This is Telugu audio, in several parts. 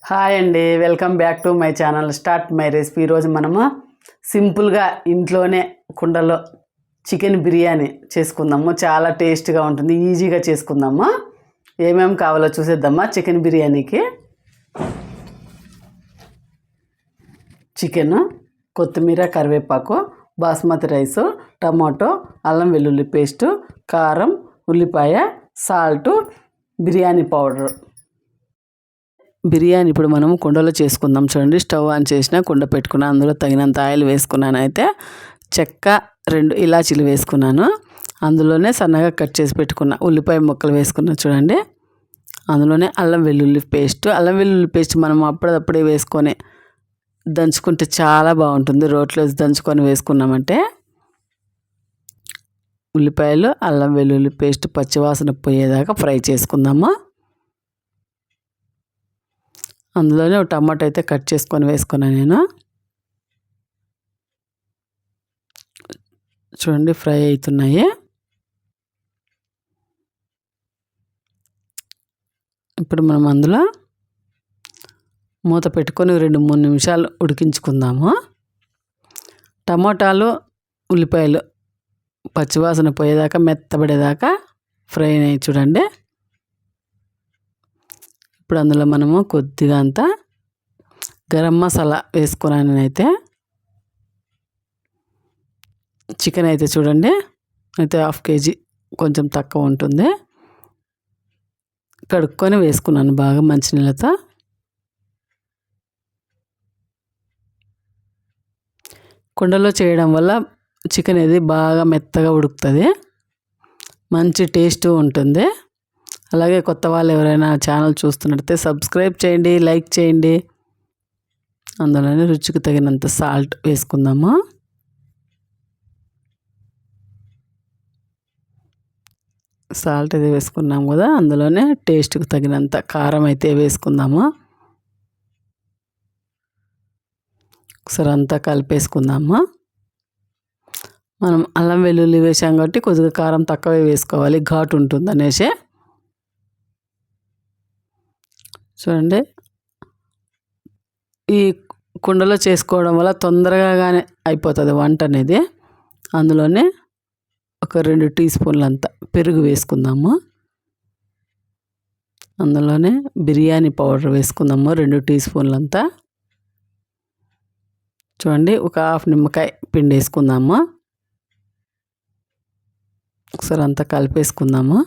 హాయ్ అండి, welcome back to my channel start my recipe. ఈరోజు మనము సింపుల్గా ఇంట్లోనే కుండలో చికెన్ బిర్యానీ చేసుకుందాము. చాలా టేస్ట్గా ఉంటుంది, ఈజీగా చేసుకుందాము. ఏమేమి కావాలో చూసేద్దామా. చికెన్ బిర్యానీకి చికెను, కొత్తిమీర, కరివేపాకు, బాస్మతి రైసు, టమాటో, అల్లం వెల్లుల్లి పేస్టు, కారం, ఉల్లిపాయ, సాల్టు, బిర్యానీ పౌడర్. బిర్యానీ ఇప్పుడు మనం కుండలో చేసుకుందాం. చూడండి, స్టవ్ ఆన్ చేసిన, కుండ పెట్టుకున్నా, అందులో తగినంత ఆయిల్ వేసుకున్నాను. అయితే చెక్క 2 ఇలాచీలు వేసుకున్నాను. అందులోనే సన్నగా కట్ చేసి పెట్టుకున్న ఉల్లిపాయ ముక్కలు వేసుకున్నా. చూడండి, అందులోనే అల్లం వెల్లుల్లి పేస్ట్ మనం అప్పుడప్పుడే వేసుకొని దంచుకుంటే చాలా బాగుంటుంది. రోట్లో దంచుకొని వేసుకున్నామంటే ఉల్లిపాయలు, అల్లం వెల్లుల్లి పేస్ట్ పచ్చివాసన పోయేదాకా ఫ్రై చేసుకుందాము. అందులోనే ఒక టమాటో అయితే కట్ చేసుకొని వేసుకున్నాను నేను. చూడండి, ఫ్రై అవుతున్నాయి. ఇప్పుడు మనం అందులో మూత పెట్టుకొని 2-3 నిమిషాలు ఉడికించుకుందాము. టమాటాలు, ఉల్లిపాయలు పచ్చివాసన పోయేదాకా, మెత్తబడేదాకా ఫ్రై అయ్యి చూడండి. ఇప్పుడు అందులో మనము కొద్దిగా అంతా గరం మసాలా వేసుకున్నాను నేనైతే. చికెన్ అయితే చూడండి, అయితే 1/2 kg, కొంచెం తక్కువ ఉంటుంది. కడుక్కొని వేసుకున్నాను బాగా మంచినీళ్ళతో. కుండలో చేయడం వల్ల చికెన్ అనేది బాగా మెత్తగా ఉడుకుతుంది, మంచి టేస్ట్ ఉంటుంది. అలాగే కొత్త వాళ్ళు ఎవరైనా ఛానల్ చూస్తున్నట్టే సబ్స్క్రైబ్ చేయండి, లైక్ చేయండి. అందులోనే రుచికి తగినంత సాల్ట్ వేసుకుందాము. సాల్ట్ అయితే వేసుకున్నాము కదా, అందులోనే టేస్ట్కి తగినంత కారం అయితే వేసుకుందాము. ఒకసారి అంతా కలిపేసుకుందాము. మనం అల్లం వెల్లుల్లి వేసాం కాబట్టి కొద్దిగా కారం తక్కువే వేసుకోవాలి, ఘాటు ఉంటుంది అనేసి. చూడండి, ఈ కుండలో చేసుకోవడం వల్ల తొందరగానే అయిపోతుంది వంట అనేది. అందులోనే ఒక 2 టీ స్పూన్లంత పెరుగు వేసుకుందాము. అందులోనే బిర్యానీ పౌడర్ వేసుకుందాము 2 టీ స్పూన్లంతా. చూడండి, ఒక 1/2 నిమ్మకాయ పిండి వేసుకుందాము. ఒకసారి అంతా కలిపేసుకుందాము.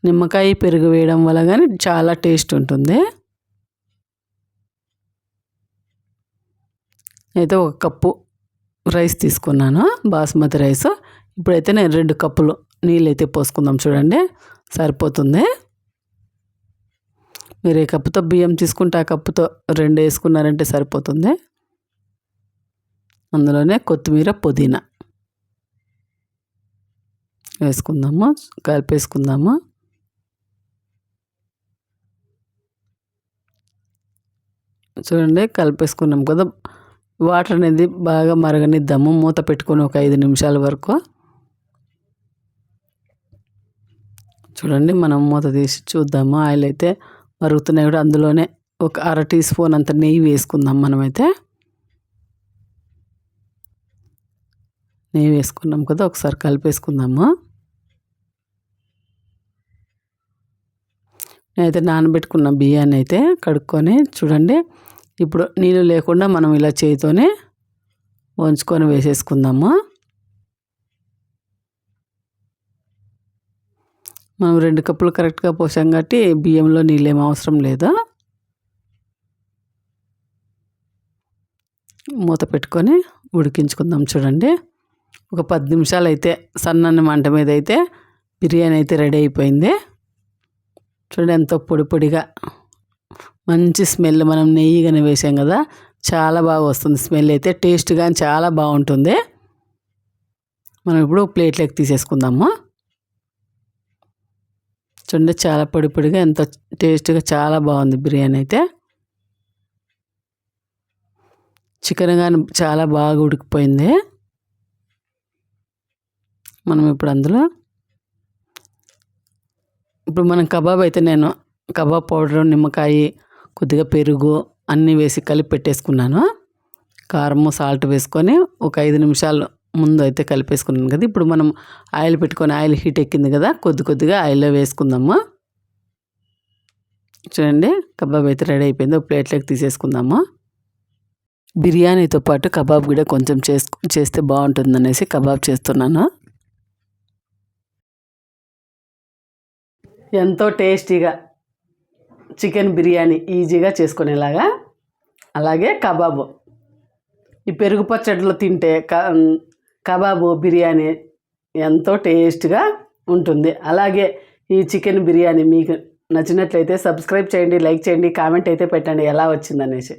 నిమ్మకాయ, పెరుగు వేయడం వల్ల కానీ చాలా టేస్ట్ ఉంటుంది. అయితే 1 కప్పు రైస్ తీసుకున్నాను, బాస్మతి రైస్. ఇప్పుడైతే నేను 2 కప్పులు నీళ్ళు అయితే పోసుకుందాం. చూడండి, సరిపోతుంది. మీరు ఏ కప్పుతో బియ్యం తీసుకుంటే ఆ కప్పుతో 2 వేసుకున్నారంటే సరిపోతుంది. అందులోనే కొత్తిమీర, పుదీనా వేసుకుందాము, కలిపేసుకుందాము. చూడండి, కలిపేసుకున్నాం కదా. వాటర్ అనేది బాగా మరగనిద్దాము, మూత పెట్టుకొని ఒక 5 నిమిషాల వరకు. చూడండి, మనం మూత తీసి చూద్దాము. ఆయిల్ అయితే మరుగుతున్నాయి కూడా. అందులోనే ఒక 1/2 టీ స్పూన్ అంత నెయ్యి వేసుకుందాం. మనమైతే నెయ్యి వేసుకున్నాం కదా, ఒకసారి కలిపేసుకుందాము. నేనైతే నానబెట్టుకున్న బియ్యాన్ని అయితే కడుక్కొని చూడండి, ఇప్పుడు నీళ్ళు లేకుండా మనం ఇలా చేతితోనే వంచుకొని వేసేసుకుందాము. మనం 2 కప్పులు కరెక్ట్గా పోసాం కాబట్టి బియ్యంలో నీళ్ళు ఏం అవసరం లేదు. మూత పెట్టుకొని ఉడికించుకుందాం. చూడండి, ఒక 10 నిమిషాలు అయితే సన్నని మంట మీద అయితే బిర్యానీ అయితే రెడీ అయిపోయింది. చూడండి, ఎంతో పొడి పొడిగా మంచి స్మెల్. మనం నెయ్యి కానీ వేసాం కదా, చాలా బాగా వస్తుంది స్మెల్ అయితే. టేస్ట్ కానీ చాలా బాగుంటుంది. మనం ఇప్పుడు ప్లేట్లోకి తీసేసుకుందాము. చూడండి, చాలా పొడి పొడిగా ఎంతో టేస్ట్గా చాలా బాగుంది బిర్యానీ అయితే. చికెన్ కానీ చాలా బాగా ఉడికిపోయింది. మనం ఇప్పుడు అందులో మనం కబాబ్ అయితే నేను కబాబ్ పౌడరు, నిమ్మకాయ, కొద్దిగా పెరుగు అన్నీ వేసి కలిపి పెట్టేసుకున్నాను. కారము సాల్ట్ వేసుకొని ఒక 5 నిమిషాలు ముందు అయితే కలిపేసుకున్నాను కదా. ఇప్పుడు మనం ఆయిల్ పెట్టుకొని ఆయిల్ హీట్ ఎక్కింది కదా, కొద్దిగా ఆయిల్లో వేసుకుందాము. చూడండి కబాబ్ అయితే రెడీ అయిపోయింది. ఒక ప్లేట్లోకి తీసేసుకుందాము. బిర్యానీతో పాటు కబాబ్ కూడా కొంచెం చేస్తే బాగుంటుందనేసి కబాబ్ చేస్తున్నాను. ఎంతో టేస్టీగా చికెన్ బిర్యానీ ఈజీగా చేసుకునేలాగా, అలాగే కబాబు ఈ పెరుగు పచ్చడిలో తింటే కబాబు బిర్యానీ ఎంతో టేస్ట్గా ఉంటుంది. అలాగే ఈ చికెన్ బిర్యానీ మీకు నచ్చినట్లయితే సబ్స్క్రైబ్ చేయండి, లైక్ చేయండి, కామెంట్ అయితే పెట్టండి ఎలా వచ్చిందనేసి.